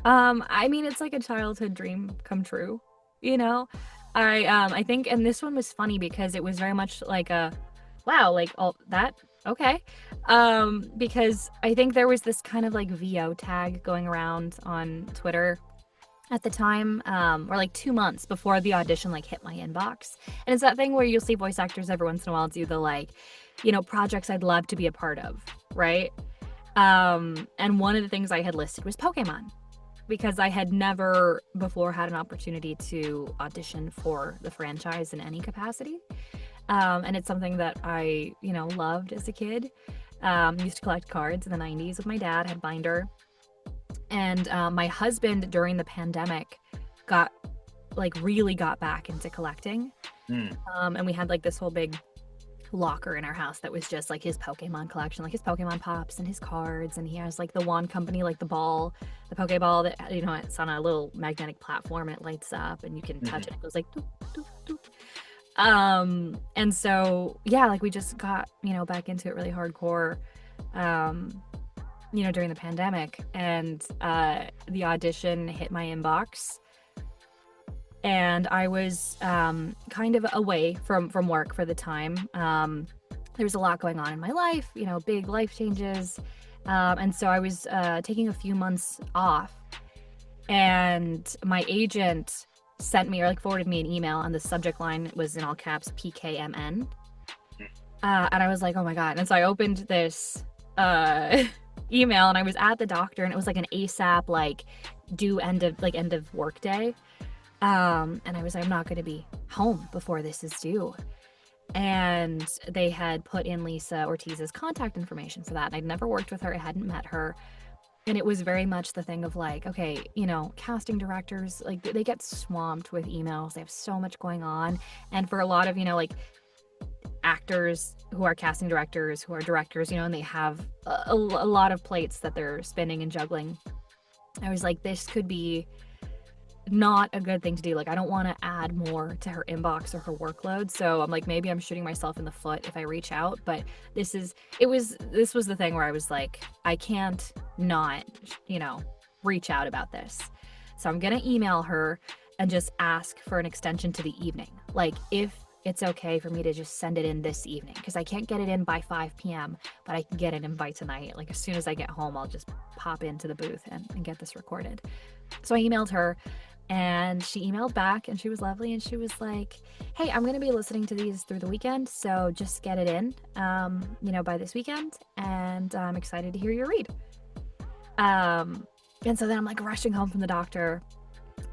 I mean, it's like a childhood dream come true, you know? I think, and this one was funny because it was very much like a wow, like oh that okay. Because I think there was this kind of like VO tag going around on Twitter at the time, or like 2 months before the audition like hit my inbox. And it's that thing where you'll see voice actors every once in a while do the like, projects I'd love to be a part of, right? And one of the things I had listed was Pokemon because I had never before had an opportunity to audition for the franchise in any capacity. And it's something that I, loved as a kid. Used to collect cards in the 90s with my dad, had binder. And my husband during the pandemic really got back into collecting. And we had like this whole big locker in our house that was just like his Pokemon collection, like his Pokemon Pops and his cards, and he has like the wand company, like the Pokeball that it's on a little magnetic platform and it lights up and you can touch it. It goes like doof, doof, doof. And so yeah, like we just got back into it really hardcore during the pandemic, and the audition hit my inbox. And I was kind of away from work for the time. There was a lot going on in my life, big life changes. And so I was taking a few months off. And my agent sent me or forwarded me an email, and the subject line was in all caps PKMN. And I was like, oh my God. And so I opened this email, and I was at the doctor, and it was like an ASAP, due end of work day. And I was like, I'm not going to be home before this is due. And they had put in Lisa Ortiz's contact information for that. And I'd never worked with her. I hadn't met her. And it was very much the thing of okay, casting directors, they get swamped with emails. They have so much going on. And for a lot of, actors who are casting directors, who are directors, and they have a lot of plates that they're spinning and juggling. I was like, this could be not a good thing to do. I don't want to add more to her inbox or her workload. So I'm like, maybe I'm shooting myself in the foot if I reach out. But this was the thing where I was like, I can't not, reach out about this. So I'm going to email her and just ask for an extension to the evening. If it's okay for me to just send it in this evening, because I can't get it in by 5 p.m., but I can get it in by tonight. As soon as I get home, I'll just pop into the booth and get this recorded. So I emailed her, and she emailed back, and she was lovely, and she was like, hey, I'm going to be listening to these through the weekend, so just get it in, by this weekend, and I'm excited to hear your read. And so then I'm rushing home from the doctor,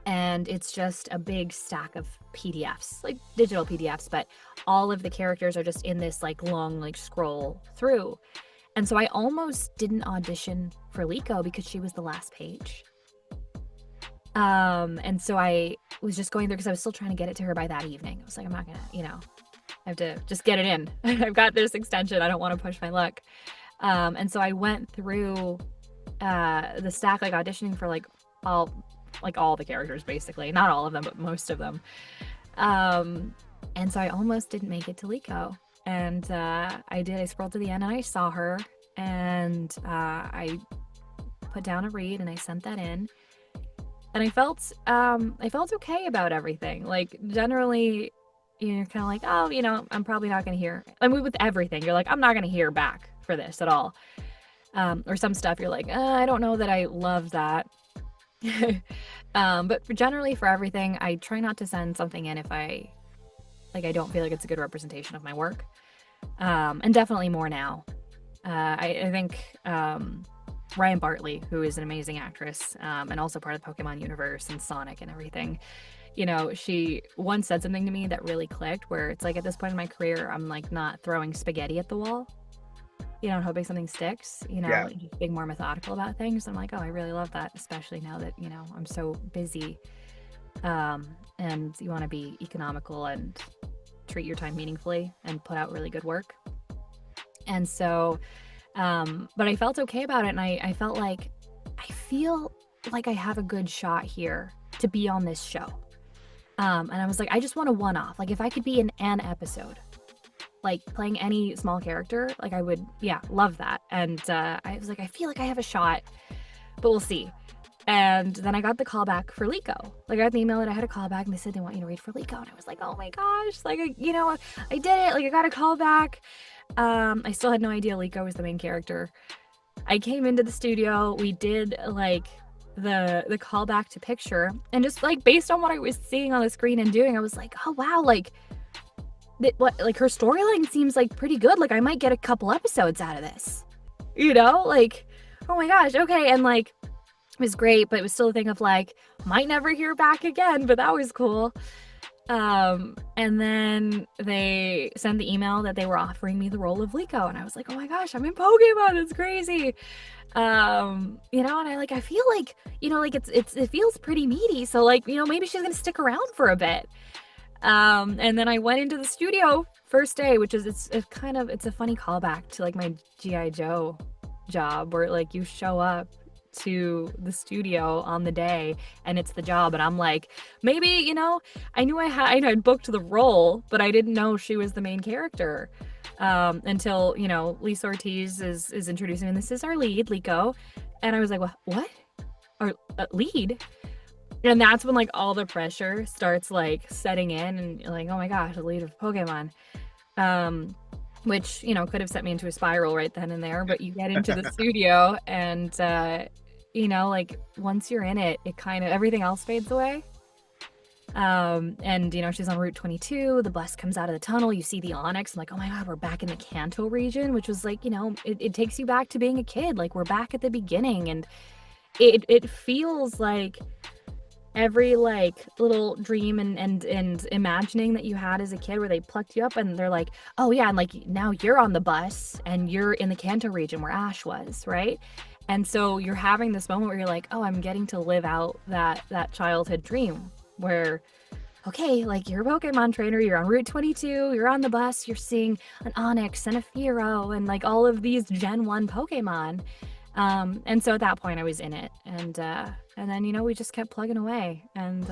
and it's just a big stack of PDFs, digital PDFs, but all of the characters are just in this long scroll through. And so I almost didn't audition for Liko because she was the last page. And so I was just going through because I was still trying to get it to her by that evening. I was like, I'm not gonna, I have to just get it in. I've got this extension. I don't want to push my luck. And so I went through the stack, auditioning for all like all the characters basically, not all of them, but most of them. And so I almost didn't make it to Liko, and I scrolled to the end and I saw her, and I put down a read and I sent that in, and I felt okay about everything. Like generally, you're kind of like, oh, I'm probably not going to hear. I mean, with everything, you're like, I'm not going to hear back for this at all. Or some stuff you're like, I don't know that I love that. But generally for everything, I try not to send something in if I don't feel like it's a good representation of my work. And definitely more now. I think Ryan Bartley, who is an amazing actress, and also part of the Pokemon universe and Sonic and everything, she once said something to me that really clicked, where it's like, at this point in my career, I'm like not throwing spaghetti at the wall, and hoping something sticks, just being more methodical about things. I'm like, oh, I really love that, especially now that, I'm so busy. And you want to be economical and treat your time meaningfully and put out really good work. And so, but I felt okay about it. And I felt like, I feel like I have a good shot here to be on this show. And I was like, I just want a one-off. Like if I could be in an episode, like playing any small character, like I would, love that. And I was like, I feel like I have a shot, but we'll see. And then I got the call back for Liko. Like I got the email that I had a call back, and they said they want you to read for Liko. And I was like, oh my gosh, like, I did it. Like I got a call back. I still had no idea Liko was the main character. I came into the studio. We did like the callback to picture, and just like based on what I was seeing on the screen and doing, I was like, oh wow, like her storyline seems like pretty good. Like I might get a couple episodes out of this, like, oh my gosh, okay. And like it was great, but it was still a thing of like, might never hear back again, but that was cool. And then they sent the email that they were offering me the role of Liko, and I was like, oh my gosh, I'm in Pokemon, it's crazy. And I feel like, like it feels pretty meaty, so like, maybe she's gonna stick around for a bit. And then I went into the studio first day, which is it's a funny callback to like my G.I. Joe job, where like you show up to the studio on the day and it's the job, and I'm like, maybe, I knew I'd booked the role, but I didn't know she was the main character, until Lisa Ortiz is introducing me, and this is our lead, Liko, and I was like, what? Our lead? And that's when like all the pressure starts like setting in, and you're like, oh my gosh, the lead of Pokemon, which could have set me into a spiral right then and there. But you get into the studio, and like once you're in it, it kind of, everything else fades away. And she's on Route 22, the bus comes out of the tunnel, you see the Onyx. I'm like, oh my god, we're back in the Kanto region, which was like, it takes you back to being a kid. Like we're back at the beginning, and it feels like every like little dream and imagining that you had as a kid, where they plucked you up and they're like, oh yeah, and like now you're on the bus and you're in the Kanto region where Ash was, right? And so you're having this moment where you're like, oh, I'm getting to live out that childhood dream where, okay, like you're a Pokemon trainer, you're on Route 22, you're on the bus, you're seeing an Onyx and a Fearow and like all of these Gen 1 Pokemon. And so at that point I was in it, and then we just kept plugging away, and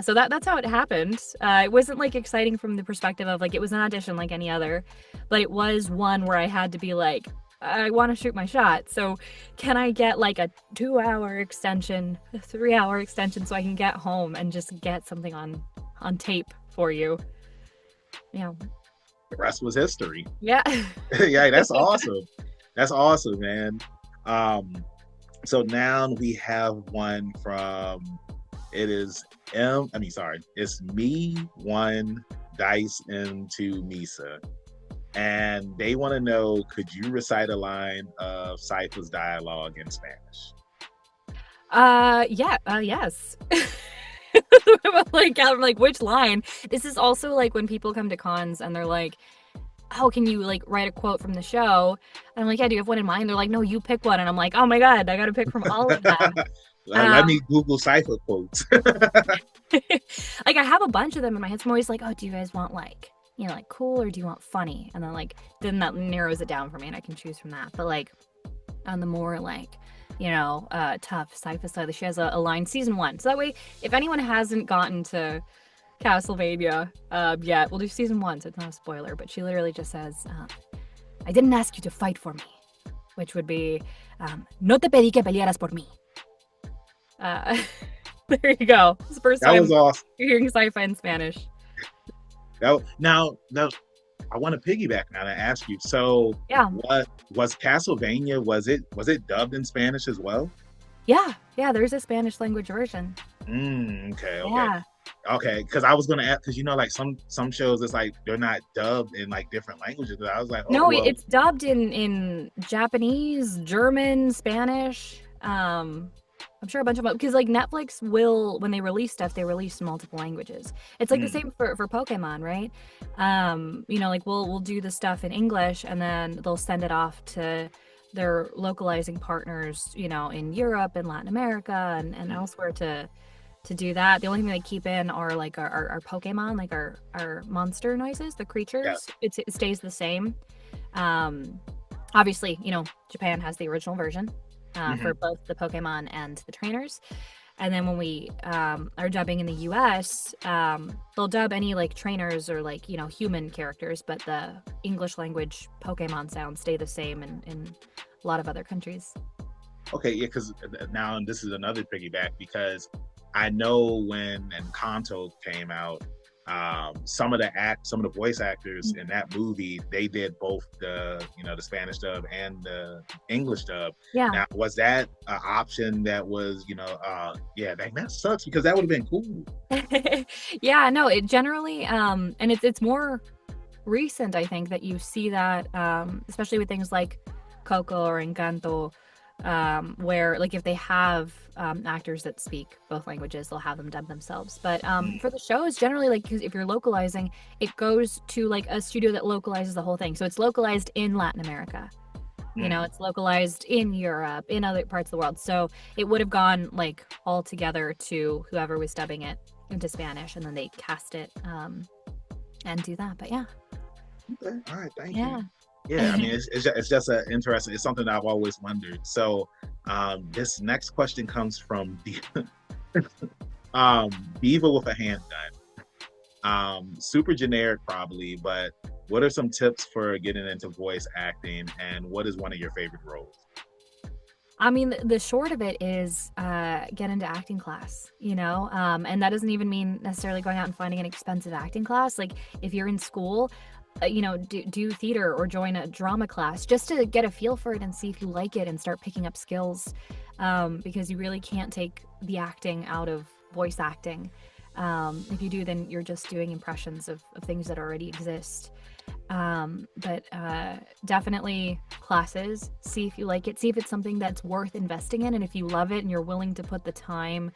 so that's how it happened. It wasn't like exciting from the perspective of like it was an audition like any other, but it was one where I had to be like, I want to shoot my shot, so can I get like a 2-hour extension, a 3-hour extension, so I can get home and just get something on tape for you. The rest was history. Yeah. Yeah, that's awesome. That's awesome, man. So now we have one from, it's me, one, Dice, and two, Misa. And they want to know, could you recite a line of Cypher's dialogue in Spanish? Yes. I'm like, which line? This is also like when people come to cons and they're like, oh, can you like write a quote from the show? And I'm like, yeah, do you have one in mind? They're like, no, you pick one. And I'm like, oh my god, I gotta pick from all of them. Let me Google Cypher quotes. Like I have a bunch of them in my head, so I'm always like, oh, do you guys want like, like cool, or do you want funny? And then that narrows it down for me, and I can choose from that. But like on the more like, tough sci-fi side. She has a line season 1. So that way, if anyone hasn't gotten to Castlevania yet, we'll do season 1, so it's not a spoiler. But she literally just says, "I didn't ask you to fight for me," which would be, "No te pedí que pelearas por mí." Uh, there you go. It's the first That time was awesome. you're hearing sci-fi in Spanish. Now, I want to piggyback now and ask you. So, Yeah. what was Castlevania? Was it dubbed in Spanish as well? Yeah. There's a Spanish language version. Okay. Yeah. Okay, because I was gonna ask, because like some shows, it's like they're not dubbed in like different languages. But I was like, oh No, well. it's dubbed in Japanese, German, Spanish. I'm sure a bunch of them, because like Netflix will, when they release stuff, they release multiple languages. It's like the same for Pokemon, right? Like we'll do the stuff in English and then they'll send it off to their localizing partners, in Europe and Latin America and elsewhere to do that. The only thing they keep in are like our Pokemon, like our monster noises, the creatures. Yeah. It stays the same. Obviously, Japan has the original version. For both the Pokemon and the trainers. And then when we are dubbing in the US, they'll dub any like trainers or like, human characters, but the English language Pokemon sounds stay the same in a lot of other countries. Okay, yeah, because now, and this is another piggyback, because I know when Encanto came out, some of the voice actors in that movie, they did both the the Spanish dub and the English dub. Yeah. Now, was that an option that was that sucks, because that would have been cool. Yeah, no, it generally and it's more recent, I think, that you see that, especially with things like Coco or Encanto, where like if they have actors that speak both languages, they'll have them dub themselves. But for the shows, generally, like, 'cause if you're localizing, it goes to like a studio that localizes the whole thing. So it's localized in Latin America. It's localized in Europe, in other parts of the world. So it would have gone like all together to whoever was dubbing it into Spanish, and then they cast it and do that. But yeah. Okay. All right. Thank Yeah. you. Yeah, I mean, it's just interesting. It's something I've always wondered. So, this next question comes from Diva with a handgun. Super generic, probably, but what are some tips for getting into voice acting, and what is one of your favorite roles? I mean, the short of it is get into acting class, and that doesn't even mean necessarily going out and finding an expensive acting class. Like if you're in school, do theater or join a drama class just to get a feel for it and see if you like it and start picking up skills, because you really can't take the acting out of voice acting. If you do, then you're just doing impressions of things that already exist. But definitely classes, see if you like it, see if it's something that's worth investing in, and if you love it and you're willing to put the time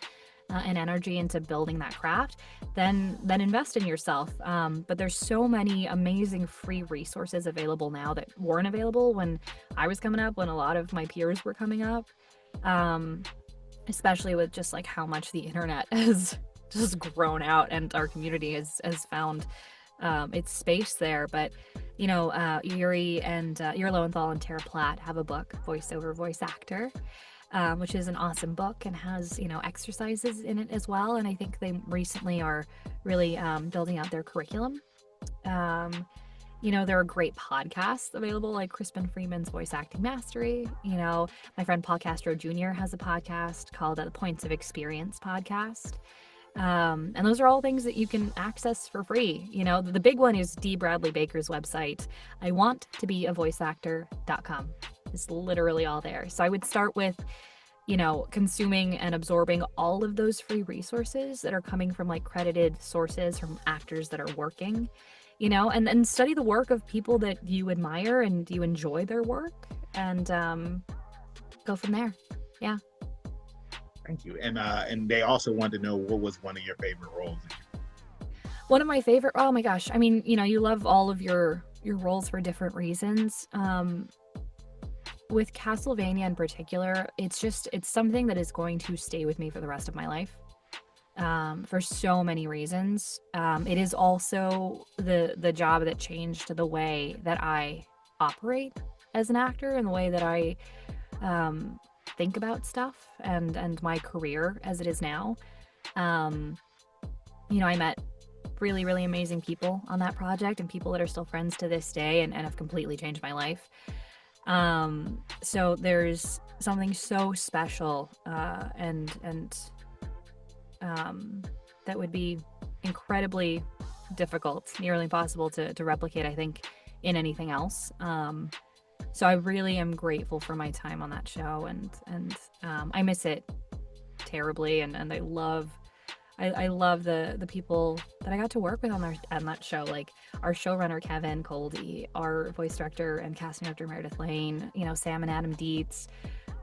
and energy into building that craft, then invest in yourself. But there's so many amazing free resources available now that weren't available when I was coming up, when a lot of my peers were coming up, especially with just like how much the internet has just grown out and our community has found its space there. But Yuri Lowenthal and Tara Platt have a book, Voiceover Voice Actor, which is an awesome book and has exercises in it as well. And I think they recently are really building out their curriculum. There are great podcasts available, like Crispin Freeman's Voice Acting Mastery. My friend Paul Castro Jr. has a podcast called the Points of Experience podcast. And those are all things that you can access for free. The big one is D. Bradley Baker's website. I want to be a voiceactor.com. It's literally all there. So I would start with, consuming and absorbing all of those free resources that are coming from like credited sources from actors that are working, and then study the work of people that you admire and you enjoy their work, and go from there. Yeah. Thank you. And they also wanted to know, what was one of your favorite roles? One of my favorite, oh my gosh. I mean, you love all of your roles for different reasons. With Castlevania in particular, it's something that is going to stay with me for the rest of my life. For so many reasons. It is also the job that changed the way that I operate as an actor and the way that I think about stuff and my career as it is now. Um, I met really, really amazing people on that project, and people that are still friends to this day, and have completely changed my life. So there's something so special, and that would be incredibly difficult, nearly impossible to replicate, I think, in anything else. So I really am grateful for my time on that show, and I miss it terribly, and I love the people that I got to work with on that show, like our showrunner Kevin Coldy, our voice director and casting director Meredith Lane, Sam and Adam Dietz,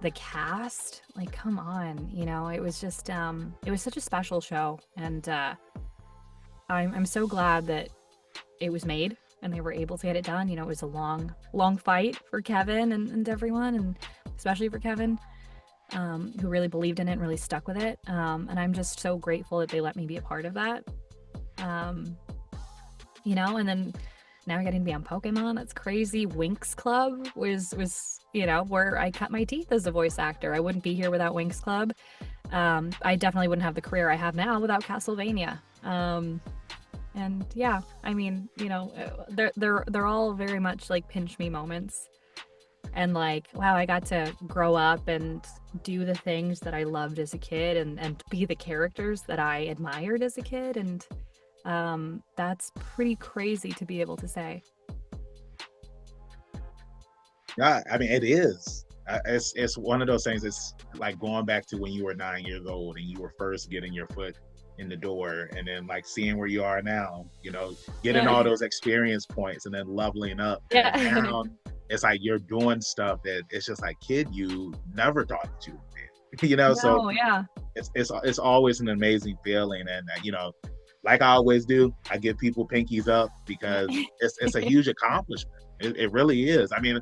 the cast. Like, come on, it was just it was such a special show, and I'm so glad that it was made and they were able to get it done. It was a long fight for Kevin and everyone, and especially for Kevin, who really believed in it and really stuck with it. And I'm just so grateful that they let me be a part of that. And then now getting to be on Pokemon, that's crazy. Winx Club was where I cut my teeth as a voice actor. I wouldn't be here without Winx Club. I definitely wouldn't have the career I have now without Castlevania. And yeah, I mean, they're all very much like pinch me moments. And like, wow, I got to grow up and do the things that I loved as a kid, and be the characters that I admired as a kid. And that's pretty crazy to be able to say. Yeah, I mean, it is. It's one of those things. It's like going back to when you were 9 years old and you were first getting your foot in the door, and then like seeing where you are now, getting all those experience points and then leveling up. Yeah. And now it's like you're doing stuff that it's just like, kid, you never thought that you did. No, So yeah. It's always an amazing feeling. And like I always do, I give people pinkies up because it's a huge accomplishment. It really is. I mean,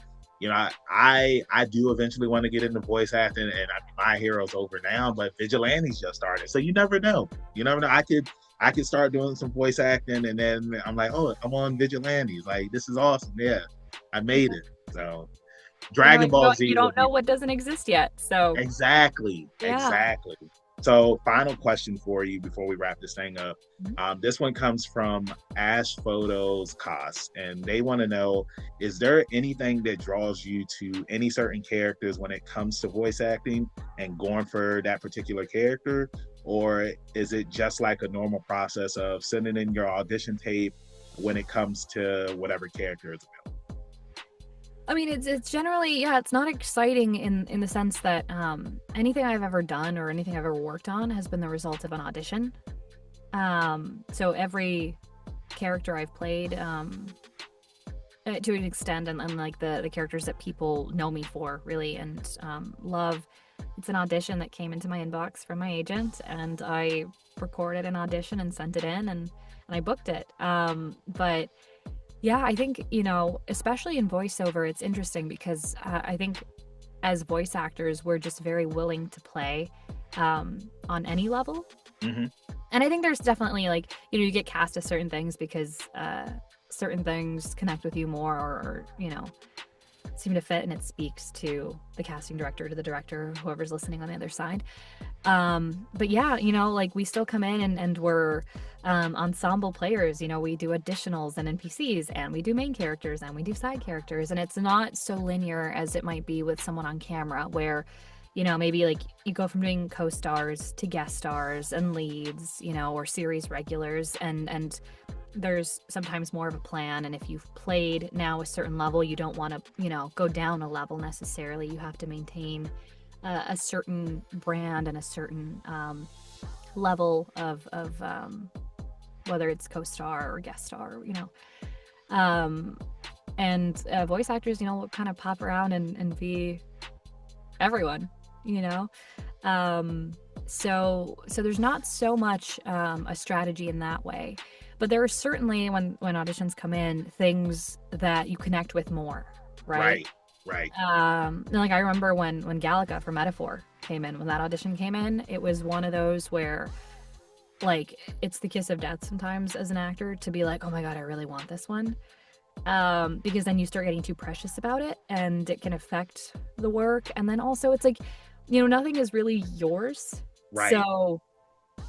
I do eventually want to get into voice acting, and My Hero's over now, but Vigilante's just started. So you never know. I could start doing some voice acting, and then I'm like, oh, I'm on Vigilantes. Like, this is awesome. Yeah, I made it. So Dragon Ball Z. You don't know what doesn't exist yet. So exactly. So final question for you before we wrap this thing up. This one comes from Ash Photos Cost, and they want to know, is there anything that draws you to any certain characters when it comes to voice acting and going for that particular character? Or is it just like a normal process of sending in your audition tape when it comes to whatever character is available? I mean, it's generally, it's not exciting in the sense that anything I've ever done or anything I've ever worked on has been the result of an audition. So every character I've played, to an extent, and like the characters that people know me for, really, and love, it's an audition that came into my inbox from my agent, and I recorded an audition and sent it in, and I booked it. But yeah, I think, especially in voiceover, it's interesting because I think as voice actors, we're just very willing to play on any level. Mm-hmm. And I think there's definitely like, you get cast as certain things because certain things connect with you more, or seem to fit, and it speaks to the casting director, to the director, whoever's listening on the other side. But yeah, like we still come in and we're ensemble players. We do additionals and NPCs, and we do main characters, and we do side characters, and it's not so linear as it might be with someone on camera, where maybe like you go from doing co-stars to guest stars and leads, or series regulars, and there's sometimes more of a plan. And if you've played now a certain level, you don't want to go down a level necessarily. You have to maintain a certain brand and a certain level of whether it's co-star or guest star, and voice actors kind of pop around and be everyone, so there's not so much a strategy in that way. But there are certainly, when auditions come in, things that you connect with more, right? Right. Like I remember when Gallica for Metaphor came in, when that audition came in, it was one of those where, like, it's the kiss of death sometimes as an actor to be like, oh my God, I really want this one. because then you start getting too precious about it and it can affect the work. And then also it's like, nothing is really yours. Right. So,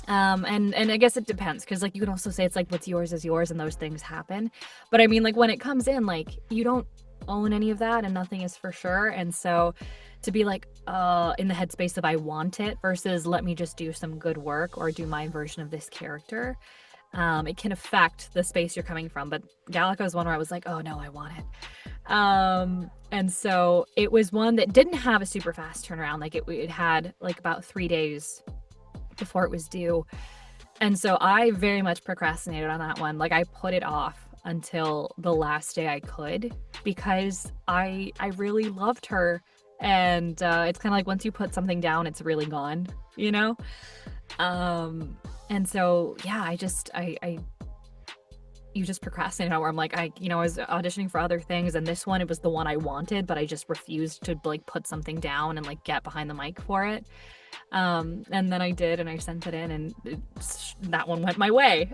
and I guess it depends, because like you can also say it's like what's yours is yours and those things happen. But I mean, like when it comes in, like you don't own any of that and nothing is for sure. And so to be like in the headspace of I want it versus let me just do some good work or do my version of this character, it can affect the space you're coming from. But Gallica is one where I was like, oh no, I want it. And so it was one that didn't have a super fast turnaround. Like it had like about 3 days before it was due. And so I very much procrastinated on that one. Like I put it off until the last day I could, because I really loved her. And it's kind of like once you put something down, it's really gone, you know? And so, yeah, you just procrastinate where I'm like, I was auditioning for other things, and this one, it was the one I wanted, but I just refused to like put something down and like get behind the mic for it. And then I did, and I sent it in, and that one went my way,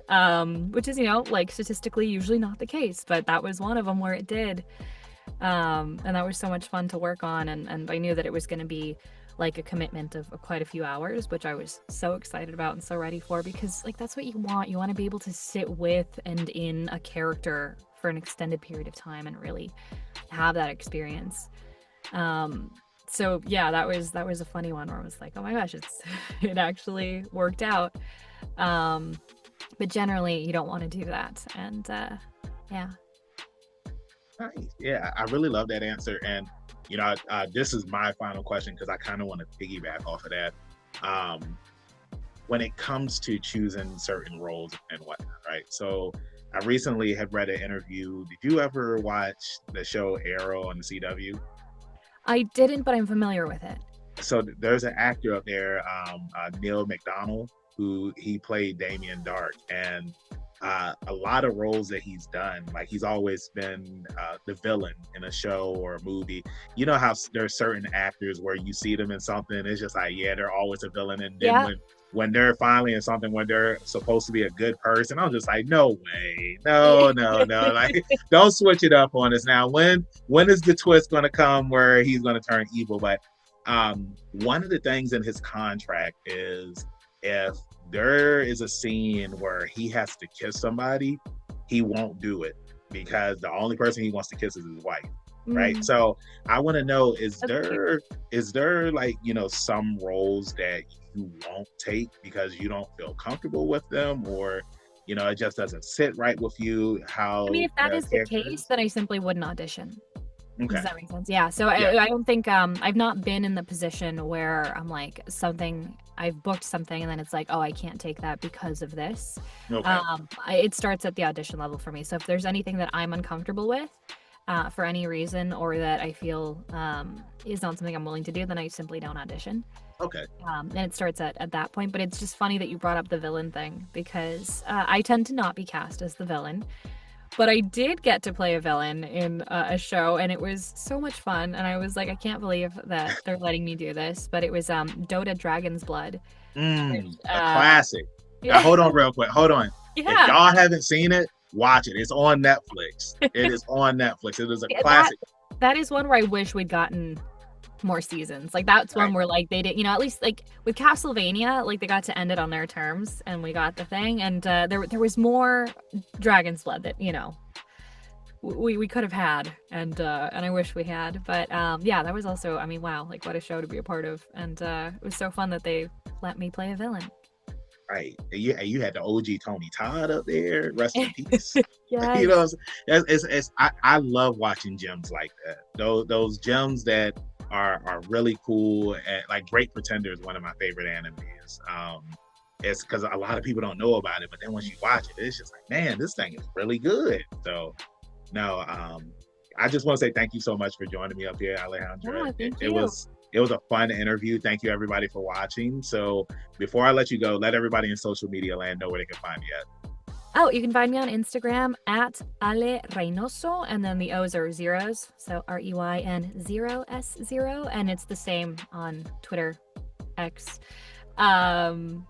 which is, like statistically usually not the case, but that was one of them where it did. And that was so much fun to work on, and I knew that it was going to be like a commitment of quite a few hours, which I was so excited about and so ready for, because like that's what you want. You want to be able to sit with and in a character for an extended period of time and really have that experience. So yeah, that was a funny one where I was like, oh my gosh, it actually worked out. But generally you don't want to do that. And yeah. Nice. Yeah, I really love that answer. And this is my final question, because I kind of want to piggyback off of that. When it comes to choosing certain roles and whatnot, right? So I recently had read an interview. Did you ever watch the show Arrow on the CW? I didn't, but I'm familiar with it. So there's an actor up there, Neil McDonald, who he played Damien Dark, and a lot of roles that he's done, like he's always been the villain in a show or a movie. You know how there's certain actors where you see them in something, it's just like, yeah, they're always a villain, and then when they're finally in something when they're supposed to be a good person, I'm just like, no way, no, like don't switch it up on us now. When is the twist going to come where he's going to turn evil? But one of the things in his contract is, if there is a scene where he has to kiss somebody, he won't do it, because the only person he wants to kiss is his wife. Right. So I want to know, is there like, some roles that you won't take because you don't feel comfortable with them, or, it just doesn't sit right with you? I mean, if that is the case, then I simply wouldn't audition. Okay. Does that make sense? Yeah. So yeah. I don't think I've not been in the position where I'm like I've booked something and then it's like, oh, I can't take that because of this. Okay. It starts at the audition level for me. So if there's anything that I'm uncomfortable with for any reason, or that I feel is not something I'm willing to do, then I simply don't audition. Okay. And it starts at that point. But it's just funny that you brought up the villain thing, because I tend to not be cast as the villain. But I did get to play a villain in a show, and it was so much fun. And I was like, I can't believe that they're letting me do this. But it was Dota Dragon's Blood. A classic. Yeah. Now, hold on real quick. Hold on. Yeah. If y'all haven't seen it, watch it. It's on Netflix. It is on Netflix. It is a classic. That is one where I wish we'd gotten more seasons. Like that's one where like they did, at least like with Castlevania, like they got to end it on their terms, and we got the thing, and there was more Dragon's Blood that we could have had, and I wish we had. But yeah, that was also, I mean, wow, like what a show to be a part of, and it was so fun that they let me play a villain. Right. You had the OG Tony Todd up there. Rest in peace. Yes. I love watching gems like that. Those gems that are really cool. And like Great Pretender is one of my favorite animes. It's because a lot of people don't know about it, but then once you watch it, it's just like, man, this thing is really good. So no, I just want to say thank you so much for joining me up here, Alejandra. Yeah, thank you. It was a fun interview. Thank you everybody for watching. So before I let you go, let everybody in social media land know where they can find you at. Oh, you can find me on Instagram at Ale Reynoso, and then the O's are zeros. So REYN0S0, and it's the same on Twitter, X. Yeah. And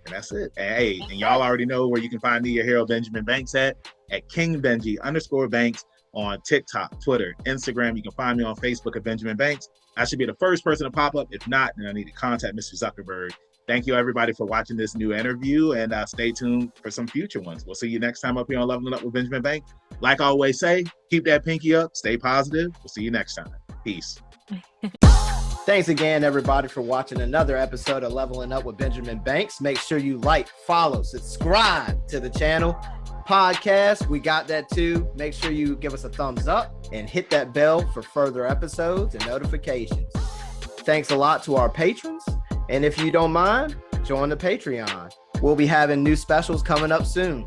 that's it. Hey, and y'all already know where you can find me, your hero Benjamin Banks at. at KingBenji_Banks on TikTok, Twitter, Instagram. You can find me on Facebook at Benjamin Banks. I should be the first person to pop up. If not, then I need to contact Mr. Zuckerberg. Thank you, everybody, for watching this new interview, and stay tuned for some future ones. We'll see you next time up here on Leveling Up with Benjamin Banks. Like I always say, keep that pinky up, stay positive. We'll see you next time. Peace. Thanks again, everybody, for watching another episode of Leveling Up with Benjamin Banks. Make sure you like, follow, subscribe to the channel. Podcast, we got that too. Make sure you give us a thumbs up and hit that bell for further episodes and notifications. Thanks a lot to our patrons. And if you don't mind, join the Patreon. We'll be having new specials coming up soon.